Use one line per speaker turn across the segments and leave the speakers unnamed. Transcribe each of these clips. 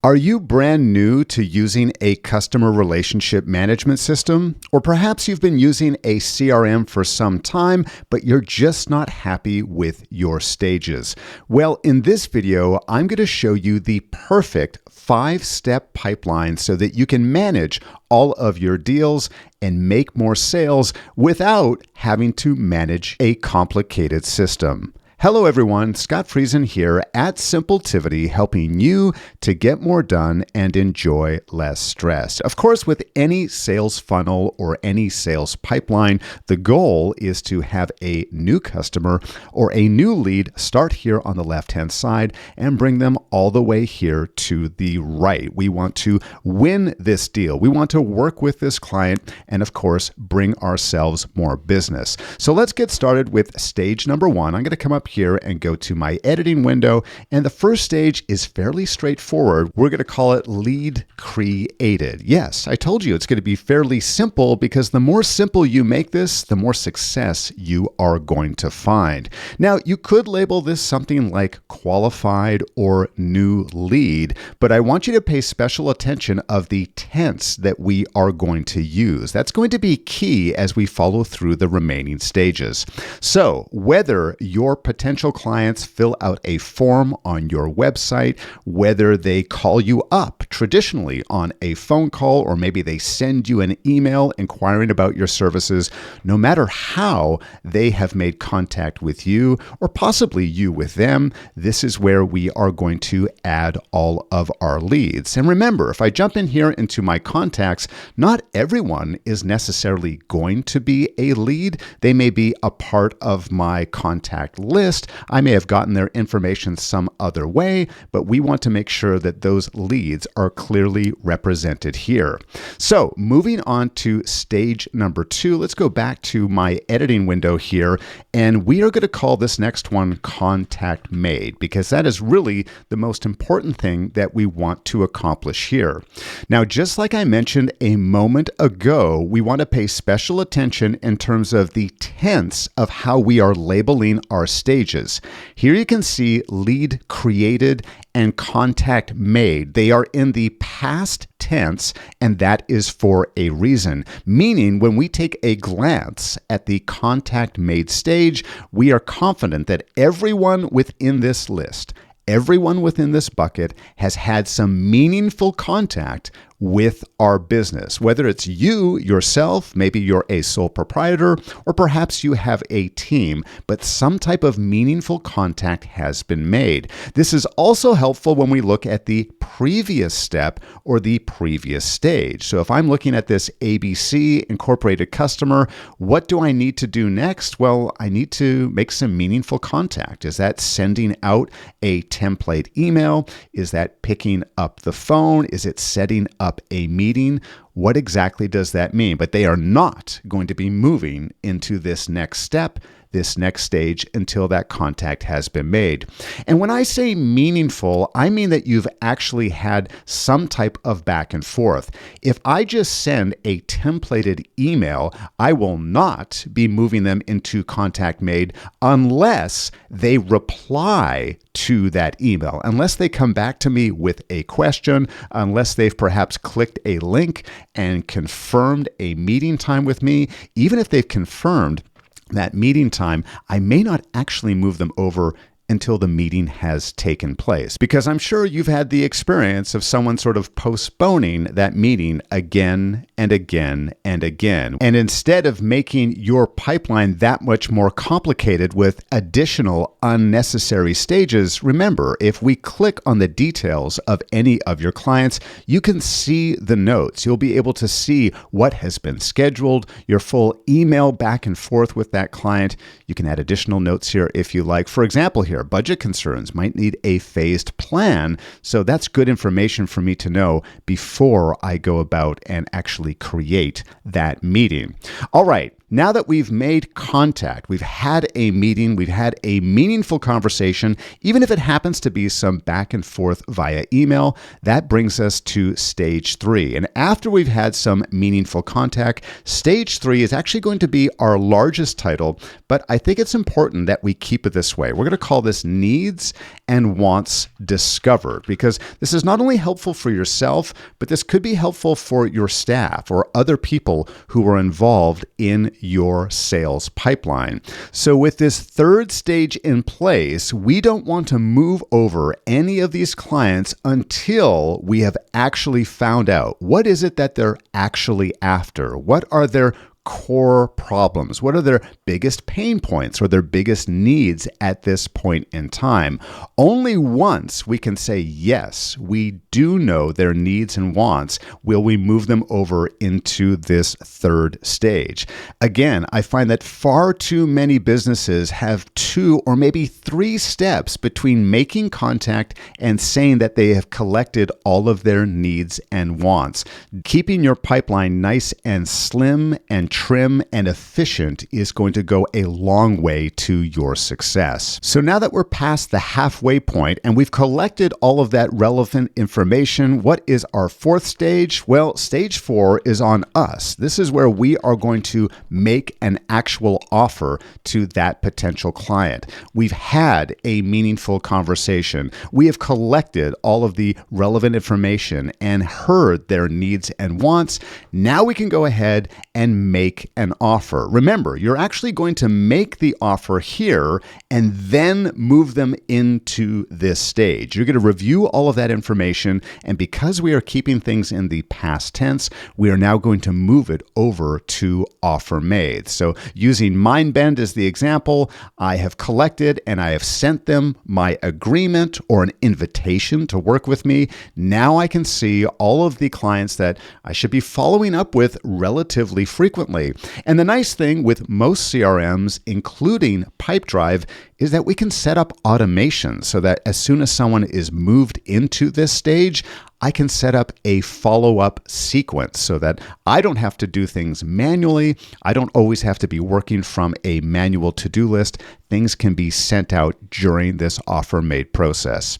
Are you brand new to using a customer relationship management system? Or perhaps you've been using a CRM for some time, but you're just not happy with your stages? Well, in this video, I'm going to show you the perfect 5-step pipeline so that you can manage all of your deals and make more sales without having to manage a complicated system. Hello everyone, Scott Friesen here at Simpletivity, helping you to get more done and enjoy less stress. Of course, with any sales funnel or any sales pipeline, the goal is to have a new customer or a new lead start here on the left-hand side and bring them all the way here to the right. We want to win this deal. We want to work with this client and, of course, bring ourselves more business. So let's get started with stage number 1. I'm going to come up here and go to my editing window. And the first stage is fairly straightforward. We're going to call it lead created. Yes, I told you it's going to be fairly simple because the more simple you make this, the more success you are going to find. Now, you could label this something like qualified or new lead, but I want you to pay special attention of the tense that we are going to use. That's going to be key as we follow through the remaining stages. So whether your potential clients fill out a form on your website, whether they call you up traditionally on a phone call, or maybe they send you an email inquiring about your services, no matter how they have made contact with you, or possibly you with them, this is where we are going to add all of our leads. And remember, if I jump in here into my contacts, not everyone is necessarily going to be a lead. They may be a part of my contact list. I may have gotten their information some other way, but we want to make sure that those leads are clearly represented here. So moving on to stage number 2, let's go back to my editing window here, and we are going to call this next one contact made, because that is really the most important thing that we want to accomplish here. Now, just like I mentioned a moment ago, we want to pay special attention in terms of the tense of how we are labeling our stages. Here you can see lead created and contact made. They are in the past tense, and that is for a reason. Meaning, when we take a glance at the contact made stage, we are confident that everyone within this list, everyone within this bucket has had some meaningful contact with our business, whether it's you yourself, maybe you're a sole proprietor, or perhaps you have a team, but some type of meaningful contact has been made. This is also helpful when we look at the previous step or the previous stage. So if I'm looking at this ABC incorporated customer, what do I need to do next? Well, I need to make some meaningful contact. Is that sending out a template email? Is that picking up the phone? Is it setting up a meeting? What exactly does that mean? But they are not going to be moving into this next step, this next stage, until that contact has been made. And when I say meaningful, I mean that you've actually had some type of back and forth. If I just send a templated email, I will not be moving them into contact made unless they reply to that email, unless they come back to me with a question, unless they've perhaps clicked a link and confirmed a meeting time with me. Even if they've confirmed that meeting time, I may not actually move them over until the meeting has taken place. Because I'm sure you've had the experience of someone sort of postponing that meeting again and again and again. And instead of making your pipeline that much more complicated with additional unnecessary stages, remember, if we click on the details of any of your clients, you can see the notes. You'll be able to see what has been scheduled, your full email back and forth with that client. You can add additional notes here if you like. For example, here, budget concerns might need a phased plan. So that's good information for me to know before I go about and actually create that meeting. All right. Now that we've made contact, we've had a meeting, we've had a meaningful conversation, even if it happens to be some back and forth via email, that brings us to stage 3. And after we've had some meaningful contact, stage 3 is actually going to be our largest title, but I think it's important that we keep it this way. We're going to call this needs and wants discovered, because this is not only helpful for yourself, but this could be helpful for your staff or other people who are involved in your sales pipeline. So with this third stage in place, we don't want to move over any of these clients until we have actually found out what is it that they're actually after. What are their core problems? What are their biggest pain points or their biggest needs at this point in time? Only once we can say, yes, we do know their needs and wants, will we move them over into this third stage. Again, I find that far too many businesses have 2 or maybe 3 steps between making contact and saying that they have collected all of their needs and wants. Keeping your pipeline nice and slim and trim and efficient is going to go a long way to your success. So now that we're past the halfway point and we've collected all of that relevant information, what is our 4th stage? Well, stage 4 is on us. This is where we are going to make an actual offer to that potential client. We've had a meaningful conversation. We have collected all of the relevant information and heard their needs and wants. Now we can go ahead and make an offer. Remember, you're actually going to make the offer here and then move them into this stage. You're going to review all of that information, and because we are keeping things in the past tense, we are now going to move it over to offer made. So using MindBend as the example, I have collected and I have sent them my agreement or an invitation to work with me. Now I can see all of the clients that I should be following up with relatively frequently. And the nice thing with most CRMs, including Pipedrive, is that we can set up automation so that as soon as someone is moved into this stage, I can set up a follow-up sequence so that I don't have to do things manually. I don't always have to be working from a manual to-do list. Things can be sent out during this offer made process.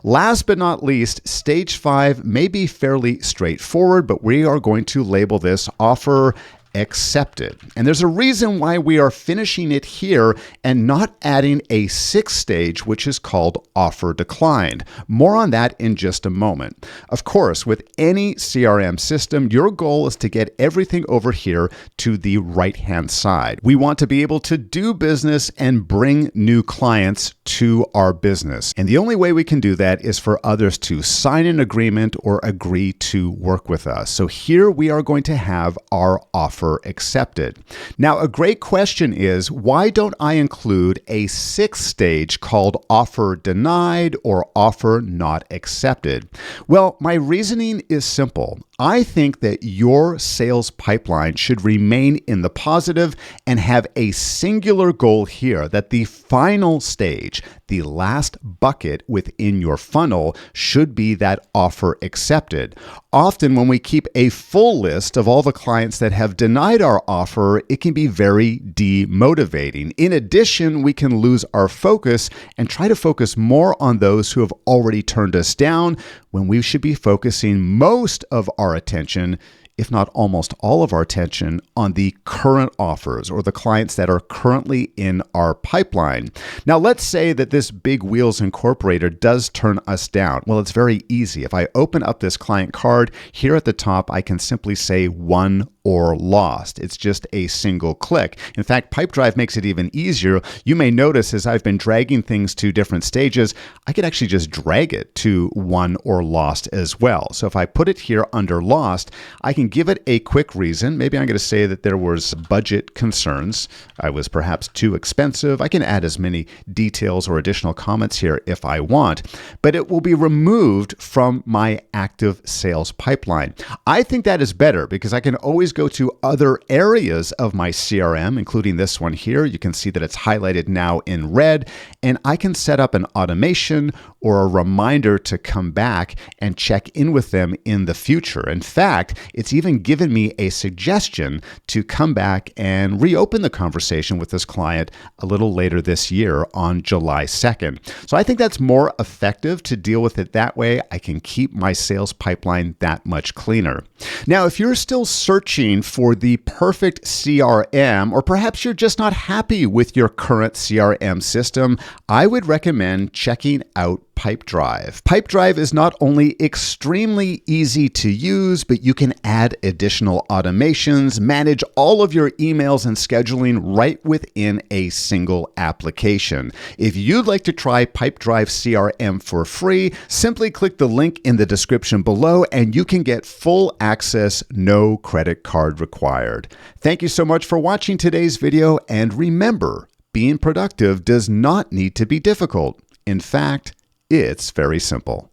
Last but not least, stage 5 may be fairly straightforward, but we are going to label this offer accepted. And there's a reason why we are finishing it here and not adding a 6th stage, which is called offer declined. More on that in just a moment. Of course, with any CRM system, your goal is to get everything over here to the right-hand side. We want to be able to do business and bring new clients to our business. And the only way we can do that is for others to sign an agreement or agree to work with us. So here we are going to have our offer accepted. Now, a great question is, why don't I include a 6th stage called offer denied or offer not accepted? Well, my reasoning is simple. I think that your sales pipeline should remain in the positive and have a singular goal here, that the final stage, the last bucket within your funnel, should be that offer accepted. Often when we keep a full list of all the clients that have denied our offer, it can be very demotivating. In addition, we can lose our focus and try to focus more on those who have already turned us down when we should be focusing most of our attention, if not almost all of our attention, on the current offers or the clients that are currently in our pipeline. Now, let's say that this Big Wheels Incorporator does turn us down. Well, it's very easy. If I open up this client card, here at the top, I can simply say won or lost. It's just a single click. In fact, Pipedrive makes it even easier. You may notice as I've been dragging things to different stages, I could actually just drag it to won or lost as well. So if I put it here under lost, I can give it a quick reason. Maybe I'm going to say that there was budget concerns. I was perhaps too expensive. I can add as many details or additional comments here if I want, but it will be removed from my active sales pipeline. I think that is better because I can always go to other areas of my CRM, including this one here. You can see that it's highlighted now in red, and I can set up an automation or a reminder to come back and check in with them in the future. In fact, it's even given me a suggestion to come back and reopen the conversation with this client a little later this year on July 2nd. So I think that's more effective to deal with it that way. I can keep my sales pipeline that much cleaner. Now, if you're still searching for the perfect CRM, or perhaps you're just not happy with your current CRM system, I would recommend checking out Pipedrive. Pipedrive is not only extremely easy to use, but you can add additional automations, manage all of your emails and scheduling right within a single application. If you'd like to try Pipedrive CRM for free, simply click the link in the description below and you can get full access, no credit card required. Thank you so much for watching today's video, and remember, being productive does not need to be difficult. In fact, it's very simple.